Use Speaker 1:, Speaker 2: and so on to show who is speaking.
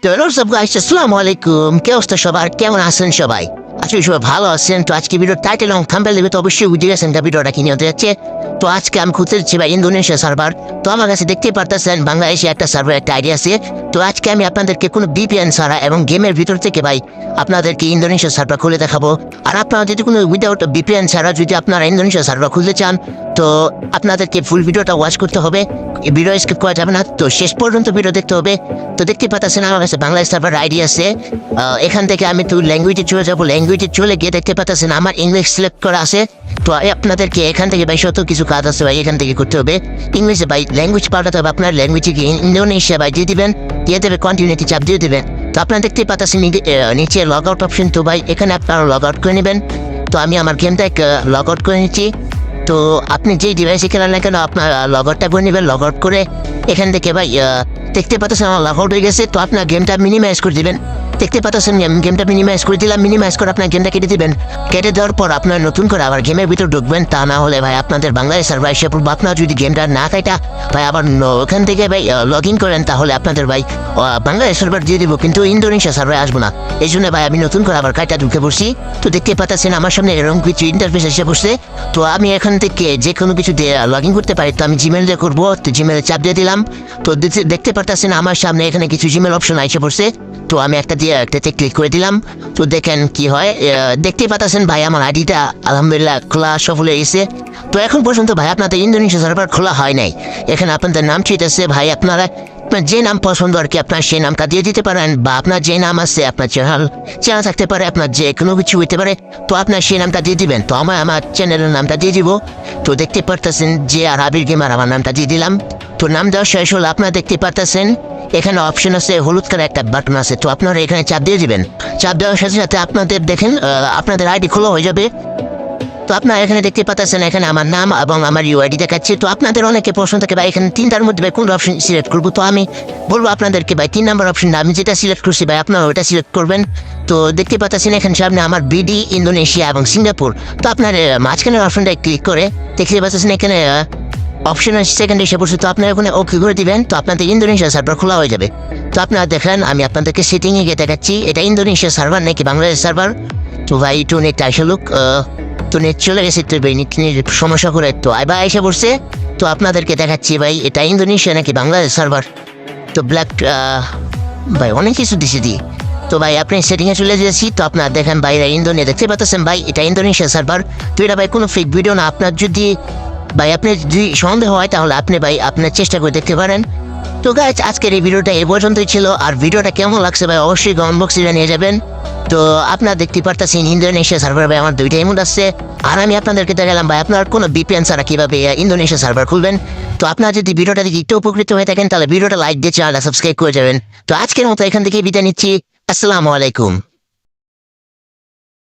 Speaker 1: তো হ্যালো সব গাইস, আসসালামু আলাইকুম। কে অবস্থা সবার, কেমন আছেন সবাই? আজকে সবাই ভালো আছেন। তো আজকে ভিডিও টাইটেল এবং থাম্বনেল দেখে তো অবশ্যই বুঝে গেছেন ভিডিওটা কি নিয়ে হতে যাচ্ছে। তো আজকে আমি খুঁজতে যাচ্ছি ভাই ইন্দোনেশিয়া সার্ভার। তো আমার কাছে দেখতেই পারতেছেন বাংলাদেশে একটা সার্ভার একটা আইডিয়া আছে। তো আজকে আমি আপনাদেরকে কোনো বিপিএন ছাড়া এবং গেমের ভিতর থেকে ভাই আপনাদেরকে ইন্দোনেশিয়া সার্ভার খুলে দেখাবো। আর আপনারা যদি কোনো উইদাউট বিপিএন ছাড়া যদি আপনারা ইন্দোনেশিয়া সার্ভার খুলতে চান, তো আপনাদেরকে ফুল ভিডিওটা ওয়াচ করতে হবে, ভিডিও স্কিপ করা যাবে না। তো শেষ পর্যন্ত ভিডিও দেখতে হবে। তো দেখতে পাচ্ছেন আমার কাছে বাংলাদেশ সার্ভার আইডি আছে। এখান থেকে আমি তো ল্যাঙ্গুয়েজে চলে যাবো। ল্যাঙ্গুয়েজে চলে গিয়ে দেখতে পাচ্ছেন আমার ইংলিশ সিলেক্ট করা আছে। তো আপনাদেরকে এখান থেকে ভাই শত কিছু কাজ আছে ভাই, এখান থেকে করতে হবে ইংলিশে ভাই ল্যাঙ্গুয়েজ পাল্টাতে হবে। আপনার ল্যাঙ্গুয়েজে গিয়ে ইন্দোনেশিয়া ভাই দিয়ে দিবেন, দিয়ে দেবে কন্টিনিউটি চাপ দিয়ে দেবেন। তো আপনারা দেখতেই পাচ্ছেন নিচে লগ আউট অপশন। তো ভাই এখানে আপনারা লগ আউট করে নেবেন। তো আমি আমার গেমটা লগ আউট করে নিচ্ছি। তো আপনি যেই ডিভাইসে খেলেন না কেন আপনার লগ আউটটা করে নেবেন। লগ আউট করে এখান থেকে ভাই দেখতে পাচ্ছেন আমার লগ আউট হয়ে গেছে। তো আপনার গেমটা মিনিমাইজ করে দেবেন। দেখতে পাচ্ছেন গেমটা মিনিমাইজ করে দিলাম। মিনিমাইজ করে আপনার গেমটা কেটে দিবেন। কেটে দেওয়ার পর আপনার নতুন করে আবার গেমের ভিতর ঢুকবেন। তা না হলে ভাই আপনাদের বাংলাদেশ সার্ভার এসে পড়বো। আপনার যদি গেমটা না কাটা ভাই আবার ওখান থেকে ভাই লগ ইন করেন, তাহলে আপনাদের ভাই বাংলাদেশ সার্ভার দিয়ে দিব, কিন্তু ইন্দোনেশিয়া সার্ভারে আসবো না। এই জন্য ভাই আমি নতুন করে আবার কাটা ঢুকে পড়ছি। তো দেখতে পাচ্ছেন আমার সামনে এরকম কিছু ইন্টারফেস এসে বসছে। তো আমি এখান থেকে যে কোনো কিছু দিয়ে লগ ইন করতে পারি। তো আমি জিমেল দিয়ে করবো। তো জিমেলে চাপ দিয়ে দিলাম। তো দেখতে পাচ্ছেন আমার সামনে এখানে কিছু জিমেল অপশন এসে পড়ছে। তো আমি একটাতে ক্লিক করে দিলাম। তো দেখেন কি হয়। দেখতে পাচ্ছেন ভাই আমার আইডিটা আলহামদুলিল্লাহ খোলা সফল হয়ে গেছে। তো এখন পর্যন্ত ভাই আপনাদের ইন্দোনেশিয়া সার্ভার খোলা হয় নাই। এখানে আপনাদের নাম চিটেছে ভাই, আপনারা যে নাম পছন্দ আর কি আপনার সেই নামটা দিয়ে দিতে পারেন, বা আপনার যে নাম আছে আপনার চ্যানেল থাকতে পারে, আপনার যে কোনো কিছু হইতে পারে। তো আপনার সেই নামটা দিয়ে দিবেন। তো আমার চ্যানেলের নামটা দিয়ে দিব। তো দেখতে পারতেছেন যে আর আবির গেমার আমার নামটা দিয়ে দিলাম। তো নাম দেওয়া শেষ হলো। আপনারা দেখতে পারতেছেন এখানে অপশন আছে, হলুদ কালার একটা বাটন আছে। তো আপনারা এখানে চাপ দিয়ে দিবেন। চাপ দেওয়ার সাথে সাথে আপনাদের দেখেন আপনাদের আইডি খোলা হয়ে যাবে। তো আপনারা এখানে দেখতে পাচ্ছেন এখানে আমার নাম এবং আমার ইউআইডি দেখাচ্ছে। তো আপনাদের অনেকে প্রশ্ন থাকে ভাই এখানে তিনটার মধ্যে ভাই কোন অপশন সিলেক্ট করবো। তো আমি বলবো আপনাদেরকে ভাই 3 নম্বর অপশনটা আমি যেটা সিলেক্ট করছি ভাই আপনারা ওটা সিলেক্ট করবেন। তো দেখতে পাচ্ছেন এখানে সামনে আমার বিডি, ইন্দোনেশিয়া এবং সিঙ্গাপুর। তো আপনার মাঝখানের অপশনটা ক্লিক করে দেখতে পাচ্ছেন এখানে অপশন সেকেন্ডে এসে পড়ছে। তো আপনারা ওখানে ওকে করে দিবেন। তো আপনাদের ইন্দোনেশিয়া সার্ভার খোলা হয়ে যাবে। তো আপনারা দেখেন আমি আপনাদেরকে সেটিংয়ে গিয়ে দেখাচ্ছি এটা ইন্দোনেশিয়া সার্ভার নাকি বাংলাদেশ সার্ভার। তো ভাই একটু নেট আসলুক। তো নেট চলে গেছে, তো ভাই নেট সমস্যা করে তো এবার এসে পড়ছে। তো আপনাদেরকে দেখাচ্ছি ভাই এটা ইন্দোনেশিয়া নাকি বাংলাদেশ সার্ভার। তো ব্ল্যাক ভাই অনেক কিছু দিছে দিয়ে। তো ভাই আপনি সেটিংয়ে চলে যাচ্ছি। তো আপনার দেখেন বাইরে ইন্দোনেশিয়া দেখতে পাচ্ছেন ভাই এটা ইন্দোনেশিয়া সার্ভার। তো এটা ভাই কোনো ফেক ভিডিও না। আপনার যদি ভাই আপনার যদি সন্দেহ হয় তাহলে আপনি ভাই আপনার চেষ্টা করে দেখতে পারেন। তো গাইজ আজকের এই ভিডিওটা এ পর্যন্তই ছিল। আর ভিডিওটা কেমন লাগছে ভাই অবশ্যই কমেন্ট বক্সে জানিয়ে যাবেন। তো আপনারা দেখতে পারতেছেন ইন্দোনেশিয়া সার্ভার ভাই আমার 2টা ইমোট আছে। আর আমি আপনাদেরকে দেখালাম ভাই আপনার কোনো বিপিএন ছাড়া কীভাবে ইন্দোনেশিয়া সার্ভার খুলবেন। তো আপনারা যদি ভিডিওটা দেখে একটু উপকৃত হয়ে থাকেন তাহলে ভিডিওটা লাইক দিয়ে চ্যানেলটা সাবস্ক্রাইব করে যাবেন। তো আজকের মতো এখান থেকে বিদায় নিচ্ছি। আসসালামু আলাইকুম।